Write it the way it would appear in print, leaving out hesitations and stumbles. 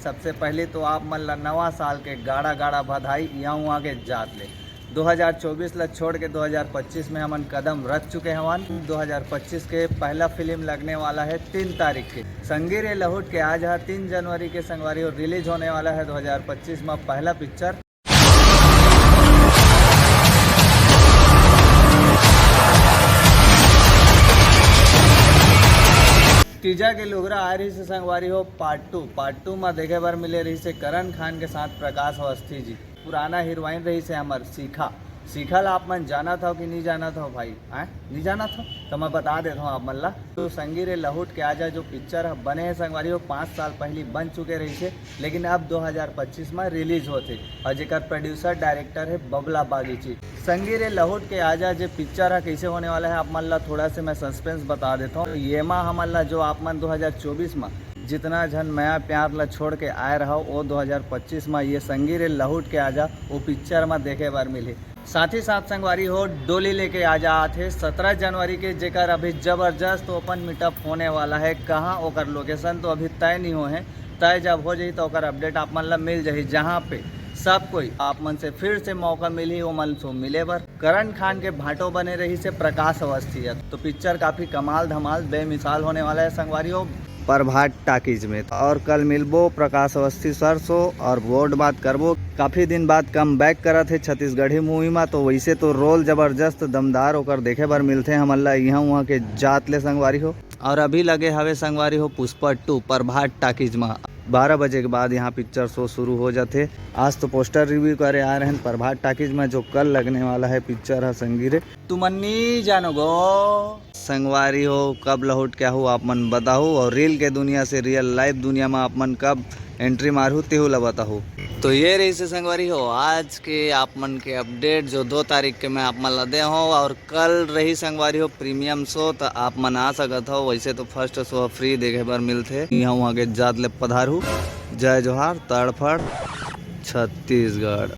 सबसे पहले तो आप मन ला नवा साल के गाड़ा गाड़ा बधाई यहाँ आगे जात ले। 2024 ला छोड़ के 2025 में हमन कदम रख चुके हवन। 2025 के पहला फिल्म लगने वाला है 3 तारीख के। संगी रे लहुट के आज है 3 जनवरी के संगवारी और रिलीज होने वाला है 2025 में पहला पिक्चर। टीजा के लुगरा आ रही से संगवारी हो पार्ट टू में देखे बार मिले रही से करण खान के साथ प्रकाश अवस्थी जी। पुराना हीरोइन रही से हमार सीखा ला आप मन जाना था कि नहीं जाना था भाई? नहीं जाना था तो मैं बता देता हूँ आप मन ला। तो संगी रे लहुट के आजा जो पिक्चर बने हैं संगवारी हो 5 साल पहले बन चुके रही से, लेकिन अब 2025 में रिलीज होते और जेकर प्रोड्यूसर डायरेक्टर है बबला बागीची। संगी रे लहुट के आजा जो पिक्चर है कैसे होने वाला है आप मन ला थोड़ा से मैं सस्पेंस बता देता हूँ। ये माह हमन ला जो आप मन 2024 में जितना झन माया प्यार ला छोड़ के आए रहा वो 2025 में ये संगी रे लहुट के आजा वो पिक्चर में देखे बार मिले। साथ ही साथ संगवारी हो डोली लेके आजा थे 17 जनवरी के, जेकर अभी जबरदस्त ओपन मीटअप होने वाला है। कहाँ ओकर लोकेशन तो अभी तय नहीं हो है, तय जब हो जाए तो ओकर अपडेट आप मन ला मिल जाए, जहाँ पे सब कोई आप मन से फिर से मौका मिली वो मन सो मिले बर। करण खान के भाटो बने रही से प्रकाश अवस्थी है, तो पिक्चर काफी कमाल धमाल बेमिसाल होने वाला है संगवारी हो प्रभात टाकीज में। और कल मिलबो प्रकाश अवस्थी सर सो और बोर्ड बात करबो। काफी दिन बाद कम बैक करा थे छत्तीसगढ़ी मूवी में, तो वैसे तो रोल जबरदस्त दमदार होकर देखे बार मिलते हैं हमला यहाँ वहाँ के जात ले संगवारी हो। और अभी लगे हवे संगवारी हो पुष्पा 2 प्रभात टाकीज में 12 बजे के बाद यहाँ पिक्चर शो शुरू हो जाते। आज तो पोस्टर रिव्यू करे आ रहे हैं प्रभात टाकीज में, जो कल लगने वाला है पिक्चर है संगी रे। तुमन्नी जानो गो संगवारी हो कब लहुट क्या हो आप मन बताओ, और रील के दुनिया से रियल लाइफ दुनिया में आप मन कब एंट्री मारू तेहू ला बताओ। तो ये रही से संगवारी हो आज के आप मन के अपडेट जो 2 तारीख के मैं आप मन ला दे हो। और कल रही संगवारी हो प्रीमियम शो, तो आप मन आ सकत हो। वैसे तो फर्स्ट शो फ्री देखे बार मिलते यहाँ वहाँ के जात ले पधारू। जय जोहार तड़फड़ छत्तीसगढ़।